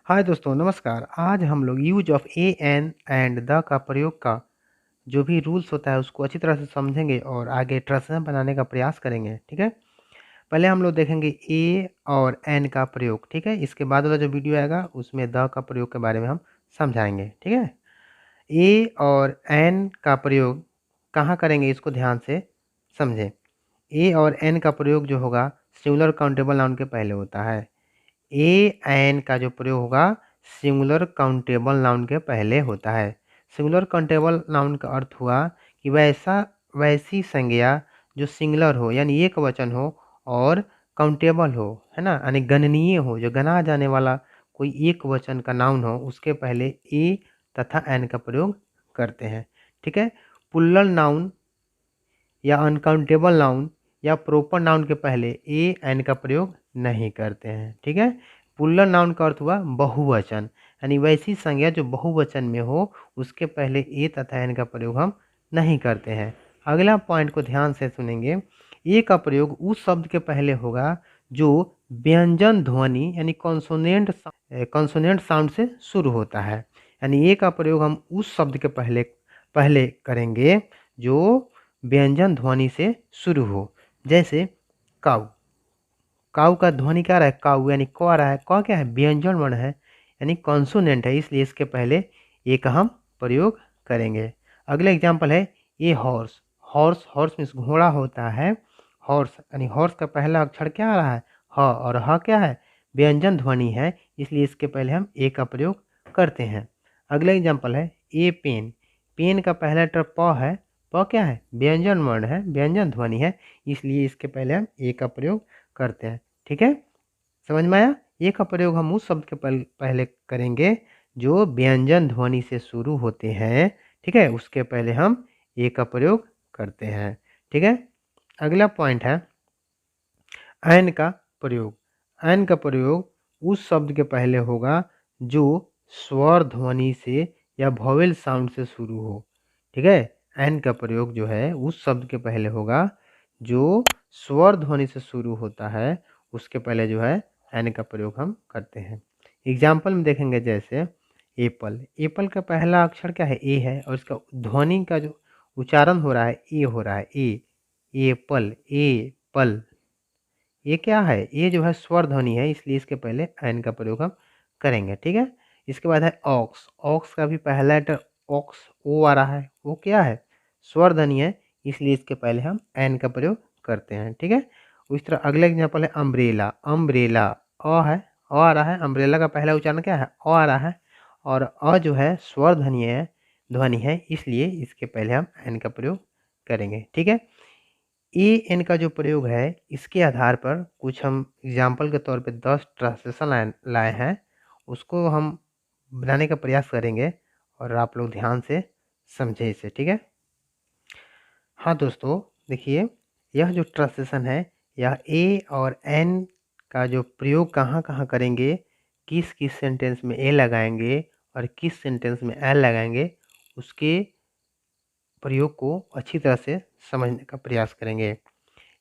हाय दोस्तों नमस्कार। आज हम लोग use of a an and the का प्रयोग का जो भी रूल्स होता है उसको अच्छी तरह से समझेंगे और आगे ट्रांसलेशन बनाने का प्रयास करेंगे। ठीक है, पहले हम लोग देखेंगे ए और एन का प्रयोग। ठीक है, इसके बाद वाला जो वीडियो आएगा उसमें द का प्रयोग के बारे में हम समझाएंगे। ठीक है, ए और एन का प्रयोग कहाँ करेंगे इसको ध्यान से समझें। ए और एन का प्रयोग जो होगा सिंगुलर काउंटेबल नाउन के पहले होता है। ए एन का जो प्रयोग होगा सिंगुलर काउंटेबल नाउन के पहले होता है। सिंगुलर काउंटेबल नाउन का अर्थ हुआ कि वैसी संज्ञा जो सिंगुलर हो यानी एक वचन हो और काउंटेबल हो, है ना, यानी गणनीय हो, जो गना जाने वाला कोई एक वचन का नाउन हो उसके पहले ए तथा एन का प्रयोग करते हैं। ठीक है, पुल्लर नाउन या अनकाउंटेबल नाउन या प्रॉपर नाउन के पहले ए एन का प्रयोग नहीं करते हैं। ठीक है, पुल्लर नाउन का अर्थ हुआ बहुवचन, यानी वैसी संज्ञा जो बहुवचन में हो उसके पहले ए तथा एन का प्रयोग हम नहीं करते हैं। अगला पॉइंट को ध्यान से सुनेंगे। ए का प्रयोग उस शब्द के पहले होगा जो व्यंजन ध्वनि यानी कॉन्सोनेंट साउंड से शुरू होता है। यानी ए का प्रयोग हम उस शब्द के पहले पहले करेंगे जो व्यंजन ध्वनि से शुरू हो। जैसे काऊ, काऊ का ध्वनि क्या रहा है, काऊ यानी क आ रहा है। क क्या है, व्यंजन वर्ण है यानी कॉन्सोनेंट है, इसलिए इसके पहले ए का हम प्रयोग करेंगे। अगला एग्जाम्पल है a horse. Horse, horse means घोड़ा होता है। हॉर्स यानी हॉर्स का पहला अक्षर क्या आ रहा है, ह, और ह क्या है, व्यंजन ध्वनि है, इसलिए इसके पहले हम ए का प्रयोग करते हैं। अगला एग्जाम्पल है ए पेन। पेन का पहला लेटर प है। प क्या है, व्यंजन वर्ण है, व्यंजन ध्वनि है, इसलिए इसके पहले हम ए का प्रयोग करते हैं। ठीक है, समझ में आया। ए का प्रयोग हम उस शब्द के पहले करेंगे जो व्यंजन ध्वनि से शुरू होते हैं। ठीक है, उसके पहले हम ए का प्रयोग करते हैं। ठीक है, अगला पॉइंट है एन का प्रयोग। एन का प्रयोग उस शब्द के पहले होगा जो स्वर ध्वनि से या वॉवेल साउंड से शुरू हो। ठीक है, एन का प्रयोग जो है उस शब्द के पहले होगा जो स्वर ध्वनि से शुरू होता है, उसके पहले जो है एन का प्रयोग हम करते हैं। एग्जाम्पल में देखेंगे जैसे एप्पल। एप्पल का पहला अक्षर क्या है, ए है, और इसका ध्वनि का जो उच्चारण हो रहा है ए हो रहा है, ए एप्पल, ए पल। ये क्या है, ये जो है स्वर ध्वनि है, इसलिए इसके पहले एन का प्रयोग हम करेंगे। ठीक है, इसके बाद है ऑक्स। ऑक्स का भी पहला लेटर ऑक्स ओ आ रहा है, वो क्या है, स्वर ध्वनि है, इसलिए इसके पहले हम एन का प्रयोग करते हैं। ठीक है, उस तरह अगला एग्जाम्पल है अम्ब्रेला। अम्ब्रेला अ है, अ आ रहा है, अम्ब्रेला का पहला उच्चारण क्या है, अ आ रहा है, और अ जो है स्वर ध्वनि है, इसलिए इसके पहले हम एन का प्रयोग करेंगे। ठीक है, ए एन का जो प्रयोग है इसके आधार पर कुछ हम एग्जाम्पल के तौर पे 10 ट्रांसलेशन लाए हैं, उसको हम बनाने का प्रयास करेंगे और आप लोग ध्यान से समझें इसे। ठीक है, हाँ दोस्तों देखिए, यह जो ट्रांसलेशन है यह ए और एन का जो प्रयोग कहाँ कहाँ करेंगे, किस किस सेंटेंस में ए लगाएंगे और किस सेंटेंस में एल लगाएंगे, उसके प्रयोग को अच्छी तरह से समझने का प्रयास करेंगे।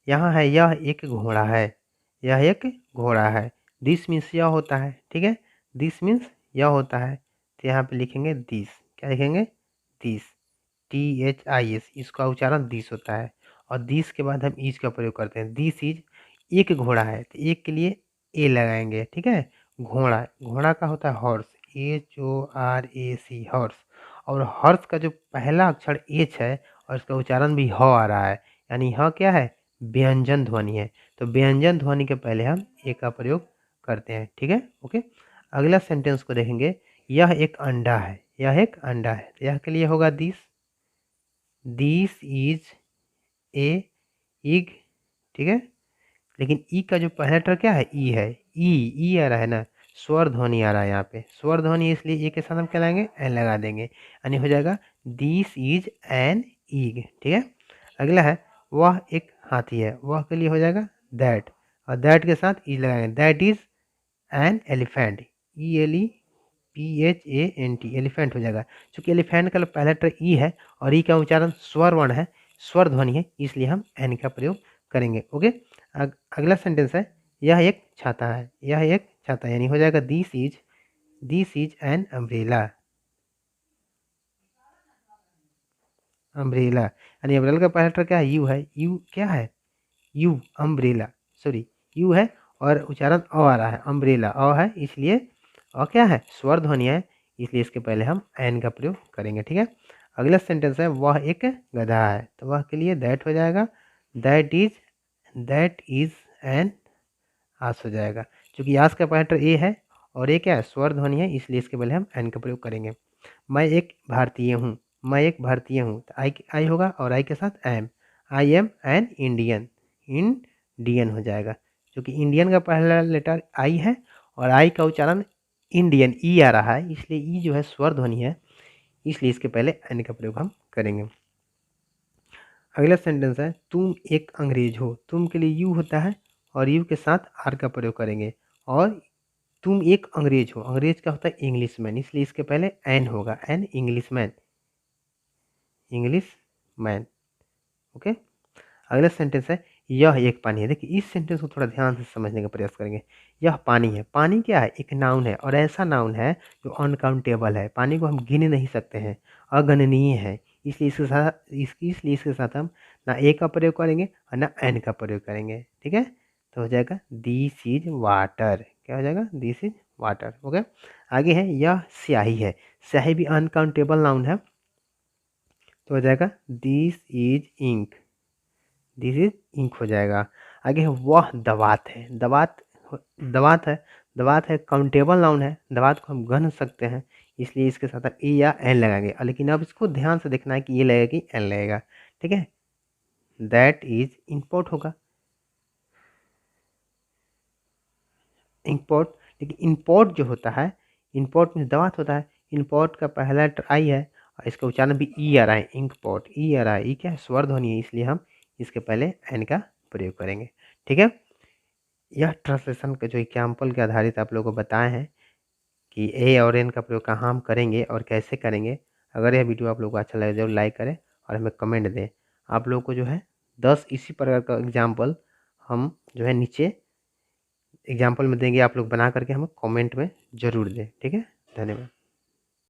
यहाँ है यह एक घोड़ा है, यह एक घोड़ा है। दिस मीन्स यह होता है। ठीक है, दिस मीन्स यह होता है, तो यहाँ पे लिखेंगे दिस। क्या लिखेंगे, दिस, THIS, इसका उच्चारण दिस होता है, और दिस के बाद हम इज का प्रयोग करते हैं। दिस इज एक घोड़ा है, तो एक के लिए ए लगाएंगे। ठीक है, घोड़ा, घोड़ा का होता है हॉर्स, HORAC, हॉर्स, और हॉर्स का जो पहला अक्षर एच है और इसका उच्चारण भी ह आ रहा है, यानी ह क्या है, व्यंजन ध्वनि है, तो व्यंजन ध्वनि के पहले हम ए का प्रयोग करते हैं। ठीक है, ओके। अगला सेंटेंस को देखेंगे, यह एक अंडा है, यह एक अंडा है, तो यह के लिए होगा दिस, दिस इज ए इग। ठीक है, लेकिन ई का जो पहला लेटर क्या है, ई है, ई आ रहा है ना, स्वर ध्वनि आ रहा है यहाँ पे, स्वर ध्वनि, इसलिए ए के साथ हम क्या लगाएंगे, एन लगा देंगे, यानी हो जाएगा दिस इज एन ईग। ठीक है, अगला है वह एक हाथी है, वह के लिए हो जाएगा दैट, और दैट के साथ ई लगाएंगे, that is an elephant, ELEPHANT, elephant हो जाएगा। चूंकि एलिफेंट का पहला लेटर ई है और ई का उच्चारण स्वर वर्ण है, स्वर ध्वनि है, इसलिए हम एन का प्रयोग करेंगे। ओके, अगला सेंटेंस है यह एक छाता है, यह एक छाता है, यानी हो जाएगा this is this is an umbrella. Umbrella यानी अम्ब्रेला का पहला लेटर क्या है? यू है। यू क्या है? यू, अम्ब्रेला, सॉरी यू है और उच्चारण अ आ रहा है, अम्ब्रेला अ है, इसलिए अ क्या है? स्वर ध्वनि है, इसलिए इसके पहले हम एन का प्रयोग करेंगे। ठीक है, अगला सेंटेंस है वह एक गधा है, तो वह के लिए दैट हो जाएगा, दैट इज एन आस हो जाएगा। क्योंकि आस का पहला लेटर ए है और ए क्या है? स्वर ध्वनि है, इसलिए इसके पहले हम एन का प्रयोग करेंगे। मैं एक भारतीय हूँ, मैं एक भारतीय हूँ, तो आई होगा और आई के साथ I am an Indian, Indian हो जाएगा। क्योंकि इंडियन का पहला लेटर आई है और आई का उच्चारण इंडियन ई आ रहा है, इसलिए ई जो है स्वर ध्वनि है, इसलिए इसके पहले एन का प्रयोग हम करेंगे। अगला सेंटेंस है तुम एक अंग्रेज हो, तुम के लिए यू होता है और यू के साथ आर का प्रयोग करेंगे। और तुम एक अंग्रेज हो, अंग्रेज का होता है इंग्लिश मैन, इसलिए इसके पहले एन होगा, an English man, English man. Okay, अगला सेंटेंस है यह एक पानी है। देखिए इस सेंटेंस को थोड़ा ध्यान से समझने का प्रयास करेंगे। यह पानी है, पानी क्या है? एक नाउन है और ऐसा नाउन है जो अनकाउंटेबल है, पानी को हम गिन नहीं सकते हैं, अगणनीय है, इसलिए इसके साथ हम ना ए का प्रयोग करेंगे और ना एन का प्रयोग करेंगे। ठीक है, तो हो जाएगा दिस इज वाटर, क्या हो जाएगा? This is water. ओके, आगे है यह स्याही है, स्याही भी अनकाउंटेबल नाउन है, तो हो जाएगा this is ink, this is ink हो जाएगा। आगे है वह दवात है, दवात है, दवात है काउंटेबल नाउन है, दवात को हम गन सकते हैं, इसलिए इसके साथ ए या एन लगाएंगे। लेकिन अब इसको ध्यान से देखना है कि ये लगेगा कि एन लगेगा। ठीक है, दैट इज इम्पोर्ट होगा, इम्पोर्ट। लेकिन इम्पोर्ट जो होता है, इम्पोर्ट में दवात होता है, इम्पोर्ट का पहला लेटर आई है और इसका उच्चारण भी ई आ रहा है, इंकपोर्ट ई आ रहा है, ई क्या है? स्वर ध्वनि है, इसलिए हम इसके पहले एन का प्रयोग करेंगे। ठीक है, यह ट्रांसलेशन का जो एग्जाम्पल के आधारित आप लोगों को बताए हैं कि ए और एन का प्रयोग कहाँ हम करेंगे और कैसे करेंगे। अगर यह वीडियो आप लोगों को अच्छा लगे जरूर लाइक करें और हमें कमेंट दें। आप लोगों को जो है 10 इसी प्रकार का एग्जाम्पल हम जो है नीचे एग्जाम्पल में देंगे, आप लोग बना करके हमें कमेंट में ज़रूर दें। ठीक है, धन्यवाद।